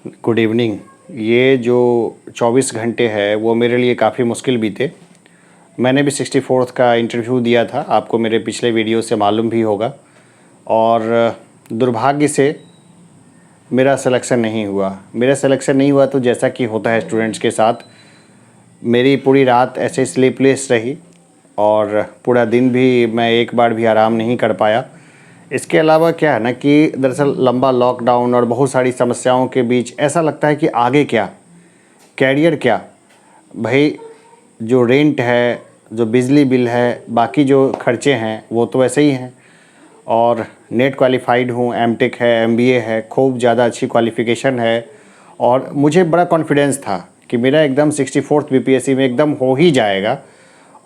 Good evening. ये जो 24 घंटे है वो मेरे लिए काफ़ी मुश्किल बीते। मैंने भी 64th का इंटरव्यू दिया था, आपको मेरे पिछले वीडियो से मालूम भी होगा। और दुर्भाग्य से मेरा सिलेक्शन नहीं हुआ। तो जैसा कि होता है स्टूडेंट्स के साथ, मेरी पूरी रात ऐसे स्लीपलेस रही और पूरा दिन भी मैं एक बार भी आराम नहीं कर पाया। इसके अलावा क्या है ना कि दरअसल लंबा लॉकडाउन और बहुत सारी समस्याओं के बीच ऐसा लगता है कि आगे क्या, कैरियर क्या। भाई जो रेंट है, जो बिजली बिल है, बाकी जो खर्चे हैं वो तो वैसे ही हैं। और नेट क्वालिफाइड हूँ, एमटेक है, एमबीए है, खूब ज़्यादा अच्छी क्वालिफ़िकेशन है। और मुझे बड़ा कॉन्फिडेंस था कि मेरा एकदम 64th बीपीएससी में एकदम हो ही जाएगा।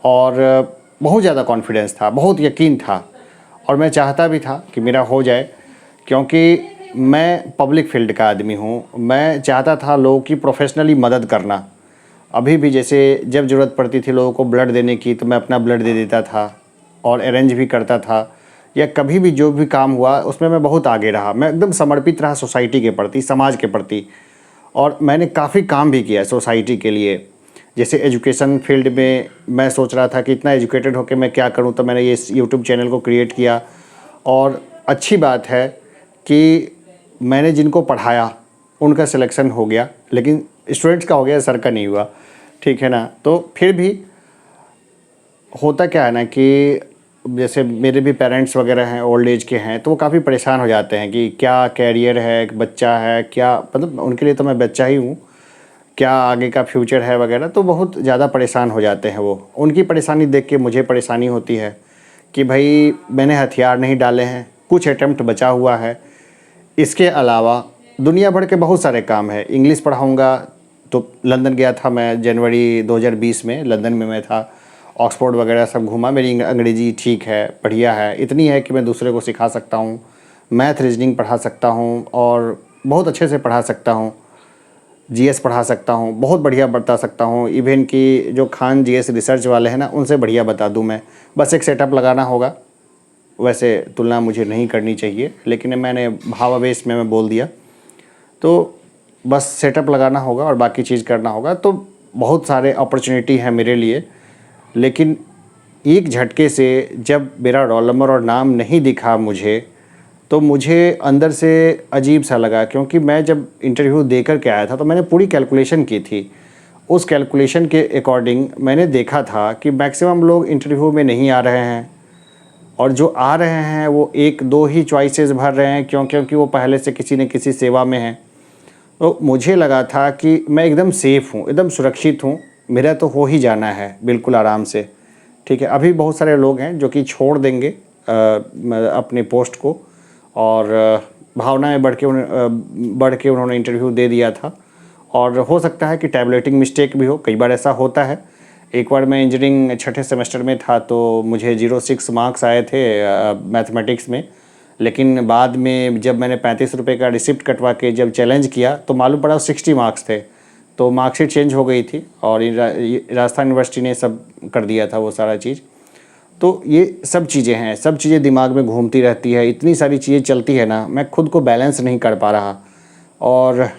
और बहुत ज़्यादा कॉन्फिडेंस था, बहुत यकीन था। और मैं चाहता भी था कि मेरा हो जाए, क्योंकि मैं पब्लिक फील्ड का आदमी हूँ। मैं चाहता था लोगों की प्रोफेशनली मदद करना। अभी भी जैसे जब ज़रूरत पड़ती थी लोगों को ब्लड देने की, तो मैं अपना ब्लड दे देता था और अरेंज भी करता था। या कभी भी जो भी काम हुआ उसमें मैं बहुत आगे रहा। मैं एकदम समर्पित रहा सोसाइटी के प्रति, समाज के प्रति। और मैंने काफ़ी काम भी किया सोसाइटी के लिए। जैसे एजुकेशन फील्ड में मैं सोच रहा था कि इतना एजुकेटेड होकर मैं क्या करूं, तो मैंने ये यूट्यूब चैनल को क्रिएट किया। और अच्छी बात है कि मैंने जिनको पढ़ाया उनका सिलेक्शन हो गया, लेकिन स्टूडेंट्स का हो गया, सर का नहीं हुआ। ठीक है ना। तो फिर भी होता क्या है ना कि जैसे मेरे भी पेरेंट्स वगैरह हैं, ओल्ड एज के हैं, तो वो काफ़ी परेशान हो जाते हैं कि क्या कैरियर है, बच्चा है, क्या मतलब उनके लिए तो मैं बच्चा ही हूँ, क्या आगे का फ्यूचर है वगैरह। तो बहुत ज़्यादा परेशान हो जाते हैं वो। उनकी परेशानी देख के मुझे परेशानी होती है कि भाई मैंने हथियार नहीं डाले हैं, कुछ अटेम्प्ट बचा हुआ है। इसके अलावा दुनिया भर के बहुत सारे काम है। इंग्लिश पढ़ाऊँगा तो लंदन गया था मैं जनवरी 2020 में, लंदन में मैं था। ऑक्सफोर्ड वगैरह सब घूमा। मेरी अंग्रेज़ी ठीक है, बढ़िया है, इतनी है कि मैं दूसरे को सिखा सकता हूँ। मैथ रीजनिंग पढ़ा सकता हूँ और बहुत अच्छे से पढ़ा सकता हूँ। जीएस पढ़ा सकता हूँ, बहुत बढ़िया बता सकता हूँ। इवन कि जो खान जीएस रिसर्च वाले हैं ना, उनसे बढ़िया बता दूँ मैं। बस एक सेटअप लगाना होगा। वैसे तुलना मुझे नहीं करनी चाहिए, लेकिन मैंने भावावेश में मैं बोल दिया। तो बस सेटअप लगाना होगा और बाकी चीज़ करना होगा। तो बहुत सारे अपॉर्चुनिटी हैं मेरे लिए। लेकिन एक झटके से जब मेरा रोल नंबर और नाम नहीं दिखा मुझे, तो मुझे अंदर से अजीब सा लगा। क्योंकि मैं जब इंटरव्यू देकर के आया था तो मैंने पूरी कैलकुलेशन की थी। उस कैलकुलेशन के अकॉर्डिंग मैंने देखा था कि मैक्सिमम लोग इंटरव्यू में नहीं आ रहे हैं, और जो आ रहे हैं वो एक दो ही चॉइसेस भर रहे हैं, क्योंकि वो पहले से किसी न किसी सेवा में हैं। तो मुझे लगा था कि मैं एकदम सेफ़ हूँ, एकदम सुरक्षित हूँ, मेरा तो हो ही जाना है बिल्कुल आराम से। ठीक है। अभी बहुत सारे लोग हैं जो कि छोड़ देंगे अपने पोस्ट को, और भावना में बढ़ के उन्होंने इंटरव्यू दे दिया था। और हो सकता है कि टैबलेटिंग मिस्टेक भी हो, कई बार ऐसा होता है। एक बार मैं इंजीनियरिंग छठे सेमेस्टर में था तो मुझे 06 मार्क्स आए थे मैथमेटिक्स में। लेकिन बाद में जब मैंने 35 रुपये का रिसिप्ट कटवा के जब चैलेंज किया तो मालूम पड़ा 60 मार्क्स थे। तो मार्कशीट चेंज हो गई थी और राजस्थान यूनिवर्सिटी ने सब कर दिया था वो सारा चीज़। तो ये सब चीज़ें हैं, सब चीज़ें दिमाग में घूमती रहती है, इतनी सारी चीज़ें चलती है ना, मैं खुद को बैलेंस नहीं कर पा रहा। और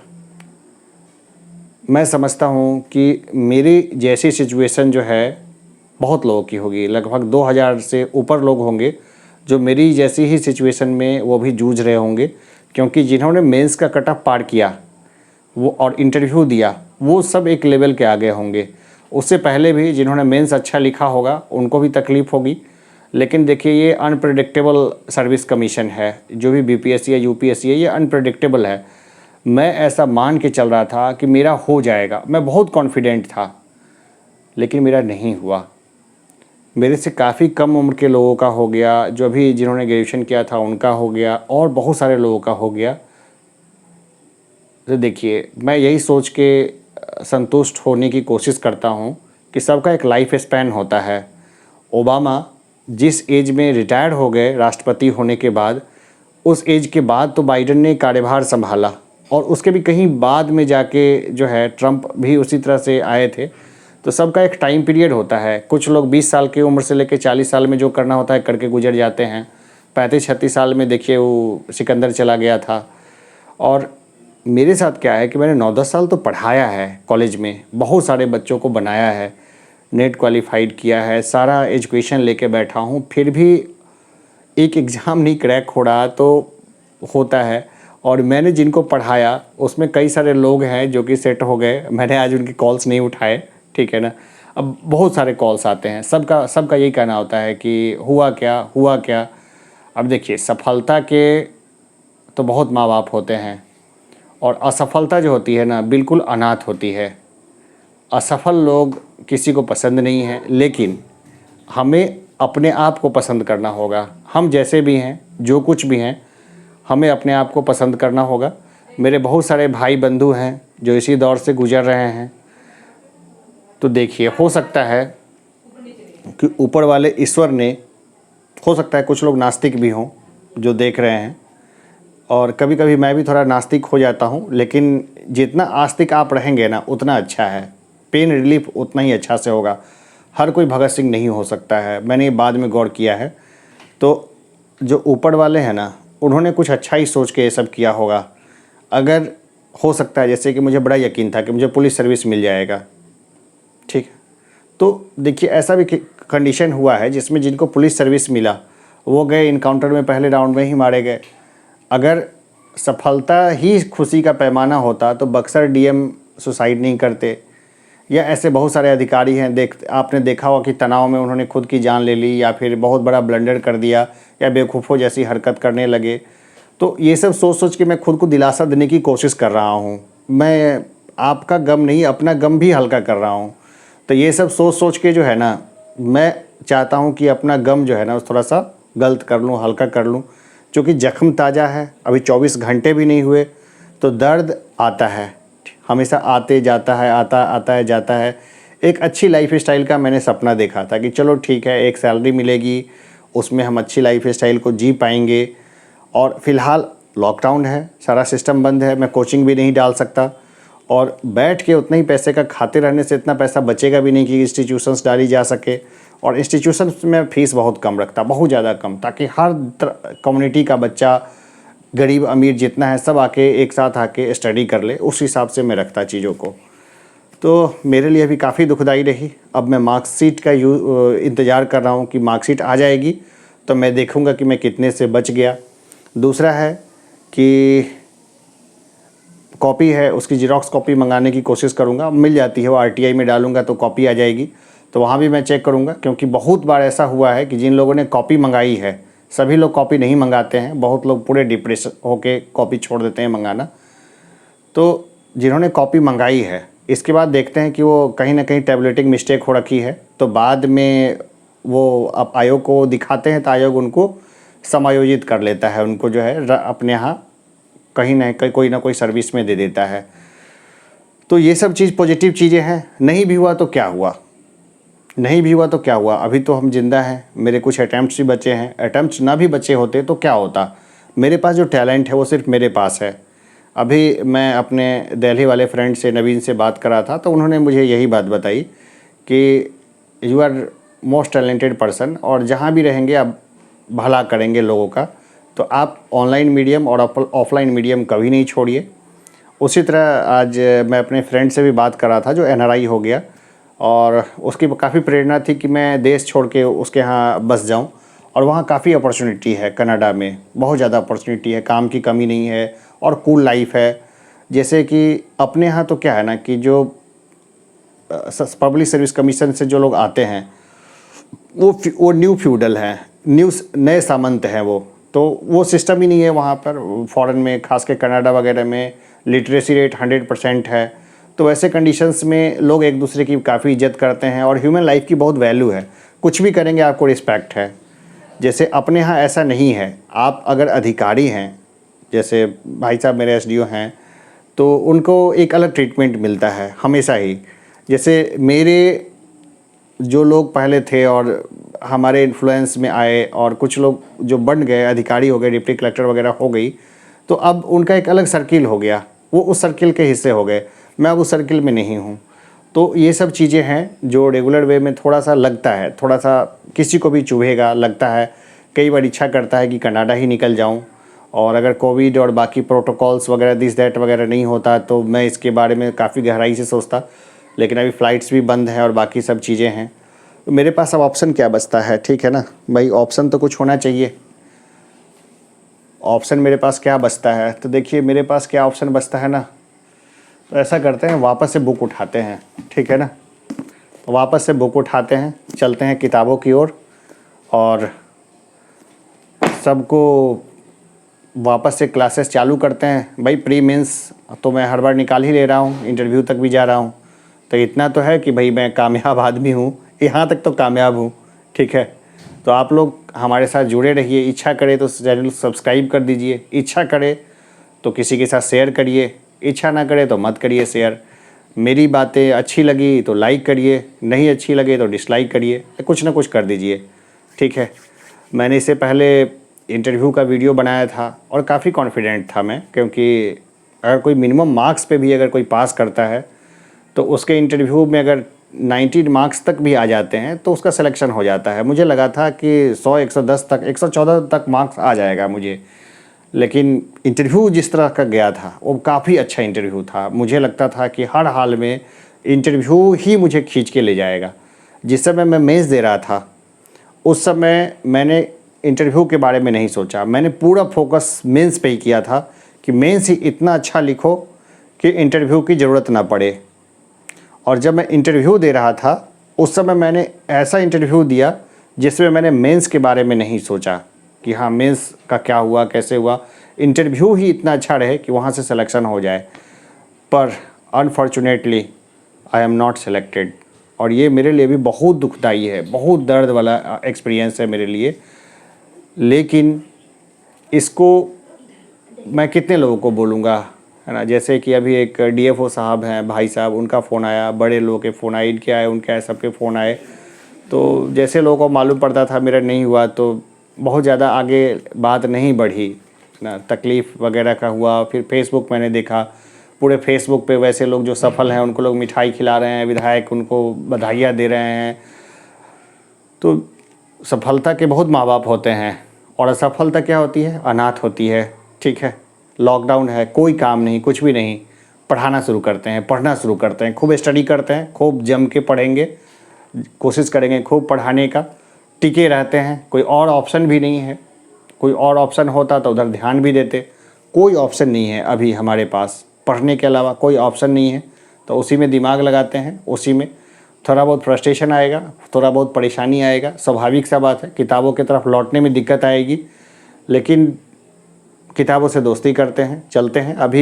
मैं समझता हूँ कि मेरी जैसी सिचुएशन जो है बहुत लोगों की होगी, लगभग 2000 से ऊपर लोग होंगे जो मेरी जैसी ही सिचुएशन में वो भी जूझ रहे होंगे। क्योंकि जिन्होंने मेंस का कट ऑफ पार किया वो और इंटरव्यू दिया, वो सब एक लेवल के आगे होंगे। उससे पहले भी जिन्होंने मेंस अच्छा लिखा होगा उनको भी तकलीफ़ होगी। लेकिन देखिए, ये अनप्रेडिक्टेबल सर्विस कमीशन है। जो भी बीपीएससी या यूपीएससी है, ये अनप्रेडिक्टेबल है। मैं ऐसा मान के चल रहा था कि मेरा हो जाएगा, मैं बहुत कॉन्फिडेंट था, लेकिन मेरा नहीं हुआ। मेरे से काफ़ी कम उम्र के लोगों का हो गया, जो भी जिन्होंने ग्रेजुएशन किया था उनका हो गया, और बहुत सारे लोगों का हो गया। तो देखिए, मैं यही सोच के संतुष्ट होने की कोशिश करता हूँ कि सबका एक लाइफ स्पैन होता है। ओबामा जिस एज में रिटायर हो गए राष्ट्रपति होने के बाद, उस एज के बाद तो बाइडेन ने कार्यभार संभाला, और उसके भी कहीं बाद में जाके जो है ट्रंप भी उसी तरह से आए थे। तो सबका एक टाइम पीरियड होता है। कुछ लोग 20 साल की उम्र से लेकर 40 साल में जो करना होता है करके गुजर जाते हैं। 35-36 साल में देखिए वो सिकंदर चला गया था। और मेरे साथ क्या है कि मैंने 9-10 साल तो पढ़ाया है कॉलेज में, बहुत सारे बच्चों को बनाया है, नेट क्वालिफाइड किया है, सारा एजुकेशन लेके बैठा हूँ, फिर भी एक एग्ज़ाम नहीं क्रैक हो रहा तो होता है। और मैंने जिनको पढ़ाया उसमें कई सारे लोग हैं जो कि सेट हो गए, मैंने आज उनकी कॉल्स नहीं उठाए, ठीक है ना। अब बहुत सारे कॉल्स आते हैं, सबका यही कहना होता है कि हुआ क्या हुआ क्या। अब देखिए, सफलता के तो बहुत माँ बाप होते हैं, और असफलता जो होती है ना, बिल्कुल अनाथ होती है। असफल लोग किसी को पसंद नहीं है, लेकिन हमें अपने आप को पसंद करना होगा। हम जैसे भी हैं, जो कुछ भी हैं, हमें अपने आप को पसंद करना होगा। मेरे बहुत सारे भाई बंधु हैं जो इसी दौर से गुजर रहे हैं। तो देखिए, हो सकता है कि ऊपर वाले ईश्वर ने, हो सकता है कुछ लोग नास्तिक भी हों जो देख रहे हैं, और कभी कभी मैं भी थोड़ा नास्तिक हो जाता हूँ, लेकिन जितना आस्तिक आप रहेंगे ना उतना अच्छा है, पेन रिलीफ उतना ही अच्छा से होगा। हर कोई भगत सिंह नहीं हो सकता है, मैंने ये बाद में गौर किया है। तो जो ऊपर वाले हैं ना, उन्होंने कुछ अच्छा ही सोच के ये सब किया होगा। अगर हो सकता है, जैसे कि मुझे बड़ा यकीन था कि मुझे पुलिस सर्विस मिल जाएगा, ठीक है, तो देखिए ऐसा भी कंडीशन हुआ है जिसमें जिनको पुलिस सर्विस मिला वो गए इनकाउंटर में, पहले राउंड में ही मारे गए। अगर सफलता ही खुशी का पैमाना होता तो बक्सर डीएम सुसाइड नहीं करते, या ऐसे बहुत सारे अधिकारी हैं, आपने देखा होगा कि तनाव में उन्होंने खुद की जान ले ली, या फिर बहुत बड़ा ब्लंडर कर दिया, या बेवकूफ़ों जैसी हरकत करने लगे। तो ये सब सोच सोच के मैं खुद को दिलासा देने की कोशिश कर रहा हूँ। मैं आपका गम नहीं, अपना गम भी हल्का कर रहा हूँ। तो ये सब सोच सोच के जो है ना, मैं चाहता हूँ कि अपना गम जो है ना थोड़ा सा गलत कर लूँ, हल्का कर लूँ। क्योंकि ज़ख्म ताज़ा है, अभी 24 घंटे भी नहीं हुए, तो दर्द आता है, हमेशा आते जाता है, आता है जाता है। एक अच्छी लाइफ स्टाइल का मैंने सपना देखा था कि चलो ठीक है, एक सैलरी मिलेगी, उसमें हम अच्छी लाइफ स्टाइल को जी पाएंगे। और फ़िलहाल लॉकडाउन है, सारा सिस्टम बंद है, मैं कोचिंग भी नहीं डाल सकता, और बैठ के उतने ही पैसे का खाते रहने से इतना पैसा बचेगा भी नहीं कि इंस्टीट्यूशंस डाली जा सके। और इंस्टीट्यूशंस में फ़ीस बहुत कम रखता, बहुत ज़्यादा कम, ताकि हर कम्युनिटी का बच्चा, गरीब अमीर जितना है, सब आके एक साथ आके स्टडी कर ले, उस हिसाब से मैं रखता चीज़ों को। तो मेरे लिए भी काफ़ी दुखदाई रही। अब मैं मार्कशीट का इंतज़ार कर रहा हूँ कि मार्कशीट आ जाएगी तो मैं देखूँगा कि मैं कितने से बच गया। दूसरा है कि कॉपी है, उसकी ज़ेरॉक्स कॉपी मंगाने की कोशिश करूँगा, मिल जाती है, वो आरटीआई में डालूँगा तो कॉपी आ जाएगी, तो वहाँ भी मैं चेक करूँगा। क्योंकि बहुत बार ऐसा हुआ है कि जिन लोगों ने कॉपी मंगाई है, सभी लोग कॉपी नहीं मंगाते हैं, बहुत लोग पूरे डिप्रेशन होके कॉपी छोड़ देते हैं मंगाना। तो जिन्होंने कॉपी मंगाई है, इसके बाद देखते हैं कि वो कहीं ना कहीं टैबलेटिंग मिस्टेक हो रखी है, तो बाद में वो आप आयोग को दिखाते हैं तो आयोग उनको समायोजित कर लेता है, उनको जो है अपने यहाँ कहीं ना कोई ना कोई सर्विस में दे देता है। तो ये सब चीज़ पॉजिटिव चीज़ें हैं। नहीं भी हुआ तो क्या हुआ, नहीं भी हुआ तो क्या हुआ, अभी तो हम जिंदा हैं, मेरे कुछ अटैम्प्ट्स भी बचे हैं। अटैम्प्ट्स ना भी बचे होते तो क्या होता, मेरे पास जो टैलेंट है वो सिर्फ मेरे पास है। अभी मैं अपने दिल्ली वाले फ्रेंड से, नवीन से बात करा था, तो उन्होंने मुझे यही बात बताई कि you are most talented person, और जहाँ भी रहेंगे आप भला करेंगे लोगों का, तो आप ऑनलाइन मीडियम और ऑफलाइन मीडियम कभी नहीं छोड़िए। उसी तरह आज मैं अपने फ्रेंड से भी बात कर रहा था जो एनआरआई हो गया, और उसकी काफ़ी प्रेरणा थी कि मैं देश छोड़ के उसके यहाँ बस जाऊँ, और वहाँ काफ़ी अपॉर्चुनिटी है, कनाडा में बहुत ज़्यादा अपॉर्चुनिटी है, काम की कमी नहीं है, और कूल लाइफ है। जैसे कि अपने यहाँ तो क्या है ना कि जो पब्लिक सर्विस कमीशन से जो लोग आते हैं वो न्यू फ्यूडल हैं, नए सामंत हैं वो, तो वो सिस्टम ही नहीं है वहाँ पर। फॉरेन में, खास के कनाडा वगैरह में लिटरेसी रेट 100% है, तो वैसे कंडीशंस में लोग एक दूसरे की काफ़ी इज्जत करते हैं, और ह्यूमन लाइफ की बहुत वैल्यू है, कुछ भी करेंगे आपको रिस्पेक्ट है। जैसे अपने यहाँ ऐसा नहीं है, आप अगर अधिकारी हैं, जैसे भाई साहब मेरे एसडीओ हैं, तो उनको एक अलग ट्रीटमेंट मिलता है हमेशा ही। जैसे मेरे जो लोग पहले थे और हमारे इन्फ्लुएंस में आए, और कुछ लोग जो बन गए, अधिकारी हो गए, डिप्टी कलेक्टर वगैरह हो गई, तो अब उनका एक अलग सर्किल हो गया, वो उस सर्किल के हिस्से हो गए, मैं अब उस सर्किल में नहीं हूँ। तो ये सब चीज़ें हैं जो रेगुलर वे में थोड़ा सा लगता है, थोड़ा सा किसी को भी चुभेगा, लगता है। कई बार इच्छा करता है कि कनाडा ही निकल जाऊँ और अगर कोविड और बाकी प्रोटोकॉल्स वगैरह दिस दैट वगैरह नहीं होता तो मैं इसके बारे में काफ़ी गहराई से सोचता, लेकिन अभी फ़्लाइट्स भी बंद हैं और बाकी सब चीज़ें हैं, तो मेरे पास अब ऑप्शन क्या बचता है? ठीक है ना भाई, ऑप्शन तो कुछ होना चाहिए। ऑप्शन मेरे पास क्या बचता है? तो देखिए मेरे पास क्या ऑप्शन बचता है ना, तो ऐसा करते हैं, वापस से बुक उठाते हैं, ठीक है ना, वापस से बुक उठाते हैं, चलते हैं किताबों की ओर और सबको वापस से क्लासेस चालू करते हैं। भाई प्री मेंस तो मैं हर बार निकाल ही ले रहा हूँ, इंटरव्यू तक भी जा रहा हूँ, तो इतना तो है कि भाई मैं कामयाब आदमी हूँ, यहाँ तक तो कामयाब हूँ, ठीक है। तो आप लोग हमारे साथ जुड़े रहिए, इच्छा करे तो चैनल सब्सक्राइब कर दीजिए, इच्छा करे तो किसी के साथ शेयर करिए, इच्छा ना करे तो मत करिए शेयर। मेरी बातें अच्छी लगी तो लाइक करिए, नहीं अच्छी लगे तो डिसलाइक करिए, कुछ ना कुछ कर दीजिए, ठीक है। मैंने इससे पहले इंटरव्यू का वीडियो बनाया था और काफ़ी कॉन्फिडेंट था मैं, क्योंकि अगर कोई मिनिमम मार्क्स पे भी अगर कोई पास करता है तो उसके इंटरव्यू में अगर 90 मार्क्स तक भी आ जाते हैं तो उसका सिलेक्शन हो जाता है। मुझे लगा था कि 100 110 तक 114 तक मार्क्स आ जाएगा मुझे, लेकिन इंटरव्यू जिस तरह का गया था वो काफ़ी अच्छा इंटरव्यू था। मुझे लगता था कि हर हाल में इंटरव्यू ही मुझे खींच के ले जाएगा। जिस समय मैं मेंस दे रहा था उस समय मैंने इंटरव्यू के बारे में नहीं सोचा, मैंने पूरा फोकस मेंस पे ही किया था कि मेंस ही इतना अच्छा लिखो कि इंटरव्यू की ज़रूरत ना पड़े। और जब मैं इंटरव्यू दे रहा था उस समय मैंने ऐसा इंटरव्यू दिया जिसमें मैंने मेंस के बारे में नहीं सोचा कि हाँ मेंस का क्या हुआ, कैसे हुआ, इंटरव्यू ही इतना अच्छा रहे कि वहाँ से सिलेक्शन हो जाए। पर unfortunately I am not selected, और ये मेरे लिए भी बहुत दुखदाई है, बहुत दर्द वाला एक्सपीरियंस है मेरे लिए। लेकिन इसको मैं कितने लोगों को बोलूँगा, है ना। जैसे कि अभी एक डीएफओ साहब हैं, भाई साहब, उनका फ़ोन आया, बड़े लोगों के फ़ोन आए, इनके आए, उनके आए, सबके फ़ोन आए। तो जैसे लोगों को मालूम पड़ता था मेरा नहीं हुआ तो बहुत ज़्यादा आगे बात नहीं बढ़ी ना, तकलीफ़ वगैरह का हुआ। फिर फेसबुक मैंने देखा, पूरे फेसबुक पे वैसे लोग जो सफल हैं उनको लोग मिठाई खिला रहे हैं, विधायक उनको बधाइयाँ दे रहे हैं। तो सफलता के बहुत माँ बाप होते हैं और असफलता क्या होती है? अनाथ होती है, ठीक है। लॉकडाउन है, कोई काम नहीं, कुछ भी नहीं, पढ़ाना शुरू करते हैं, पढ़ना शुरू करते हैं, खूब स्टडी करते हैं, खूब जम के पढ़ेंगे, कोशिश करेंगे खूब पढ़ाने का, टिके रहते हैं। कोई और ऑप्शन भी नहीं है, कोई और ऑप्शन होता तो उधर ध्यान भी देते, कोई ऑप्शन नहीं है अभी हमारे पास, पढ़ने के अलावा कोई ऑप्शन नहीं है। तो उसी में दिमाग लगाते हैं, उसी में थोड़ा बहुत फ्रस्ट्रेशन आएगा, थोड़ा बहुत परेशानी आएगा, स्वाभाविक सा बात है। किताबों की तरफ लौटने में दिक्कत आएगी, लेकिन किताबों से दोस्ती करते हैं, चलते हैं। अभी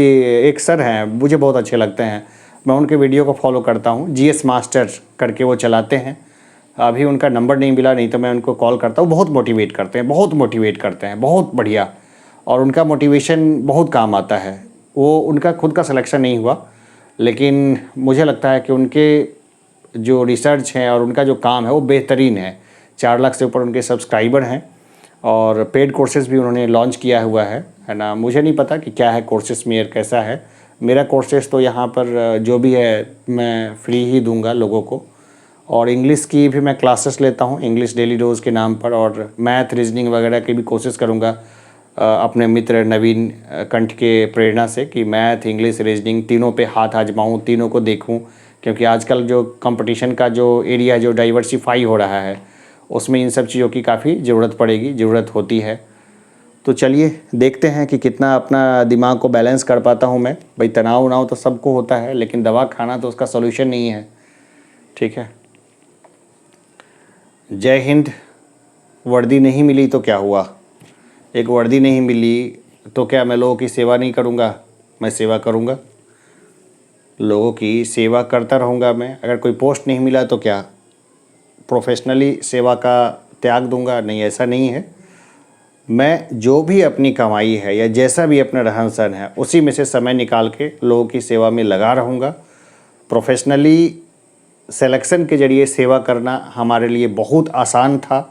एक सर हैं, मुझे बहुत अच्छे लगते हैं, मैं उनके वीडियो को फॉलो करता हूँ, जीएस मास्टर करके वो चलाते हैं। अभी उनका नंबर नहीं मिला, नहीं तो मैं उनको कॉल करता हूँ। बहुत मोटिवेट करते हैं, बहुत मोटिवेट करते हैं, बहुत बढ़िया, और उनका मोटिवेशन बहुत काम आता है। वो उनका खुद का सिलेक्शन नहीं हुआ, लेकिन मुझे लगता है कि उनके जो रिसर्च है और उनका जो काम है वो बेहतरीन है। 4 लाख से ऊपर उनके सब्सक्राइबर हैं और पेड कोर्सेज़ भी उन्होंने लॉन्च किया हुआ है ना। मुझे नहीं पता कि क्या है कोर्सेज़ में कैसा है। मेरा कोर्सेज़ तो यहाँ पर जो भी है मैं फ्री ही दूंगा लोगों को, और इंग्लिश की भी मैं क्लासेस लेता हूँ, इंग्लिश डेली डोज के नाम पर, और मैथ रीजनिंग वगैरह की भी कोशिश करूँगा अपने मित्र नवीन कंठ के प्रेरणा से कि मैथ, इंग्लिश, रीजनिंग तीनों पे हाथ आजमाऊँ, तीनों को देखूँ। क्योंकि आजकल जो कंपटीशन का जो एरिया जो डाइवर्सिफाई हो रहा है उसमें इन सब चीज़ों की काफ़ी ज़रूरत पड़ेगी, ज़रूरत होती है। तो चलिए देखते हैं कि कितना अपना दिमाग को बैलेंस कर पाता हूँ मैं। भाई तनाव उनाव तो सबको होता है, लेकिन दवा खाना तो उसका सॉल्यूशन नहीं है, ठीक है। जय हिंद। वर्दी नहीं मिली तो क्या हुआ? एक वर्दी नहीं मिली तो क्या मैं लोगों की सेवा नहीं करूँगा? मैं सेवा करूँगा, लोगों की सेवा करता रहूँगा मैं। अगर कोई पोस्ट नहीं मिला तो क्या प्रोफेशनली सेवा का त्याग दूंगा? नहीं, ऐसा नहीं है। मैं जो भी अपनी कमाई है या जैसा भी अपना रहन सहन है उसी में से समय निकाल के लोगों की सेवा में लगा रहूँगा। प्रोफेशनली सिलेक्शन के ज़रिए सेवा करना हमारे लिए बहुत आसान था,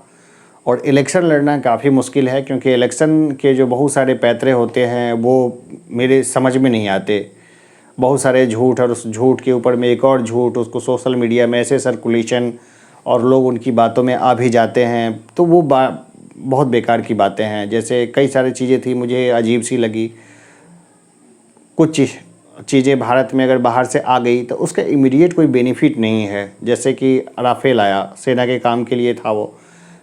और इलेक्शन लड़ना काफ़ी मुश्किल है, क्योंकि इलेक्शन के जो बहुत सारे पैतरे होते हैं वो मेरे समझ में नहीं आते। बहुत सारे झूठ, और उस झूठ के ऊपर में एक और झूठ, उसको सोशल मीडिया में ऐसे सर्कुलेशन, और लोग उनकी बातों में आ भी जाते हैं। तो वो बहुत बेकार की बातें हैं। जैसे कई सारी चीज़ें थी मुझे अजीब सी लगी। कुछ चीज़ें भारत में अगर बाहर से आ गई तो उसका इमीडिएट कोई बेनिफिट नहीं है। जैसे कि राफेल आया, सेना के काम के लिए था वो,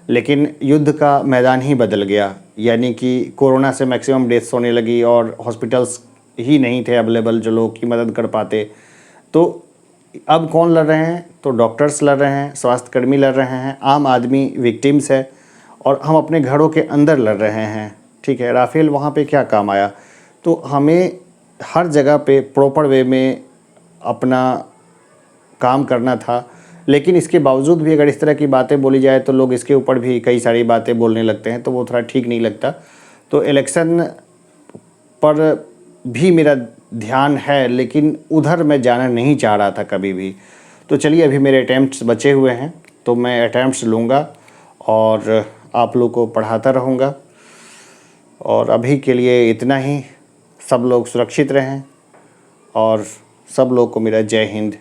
लेकिन युद्ध का मैदान ही बदल गया। यानी कि कोरोना से मैक्सिमम डेथ्स होने लगी और हॉस्पिटल्स ही नहीं थे अवेलेबल जो लोग की मदद कर पाते। तो अब कौन लड़ रहे हैं? तो डॉक्टर्स लड़ रहे हैं, स्वास्थ्यकर्मी लड़ रहे हैं, आम आदमी विक्टिम्स है और हम अपने घरों के अंदर लड़ रहे हैं। ठीक है, राफेल वहाँ पे क्या काम आया? तो हमें हर जगह पे प्रॉपर वे में अपना काम करना था। लेकिन इसके बावजूद भी अगर इस तरह की बातें बोली जाए तो लोग इसके ऊपर भी कई सारी बातें बोलने लगते हैं, तो वो थोड़ा ठीक नहीं लगता। तो इलेक्शन पर भी मेरा ध्यान है, लेकिन उधर मैं जाना नहीं चाह रहा था कभी भी। तो चलिए, अभी मेरे अटैम्प्ट्स बचे हुए हैं तो मैं अटैम्प्ट्स लूँगा और आप लोग को पढ़ाता रहूँगा। और अभी के लिए इतना ही। सब लोग सुरक्षित रहें और सब लोग को मेरा जय हिंद।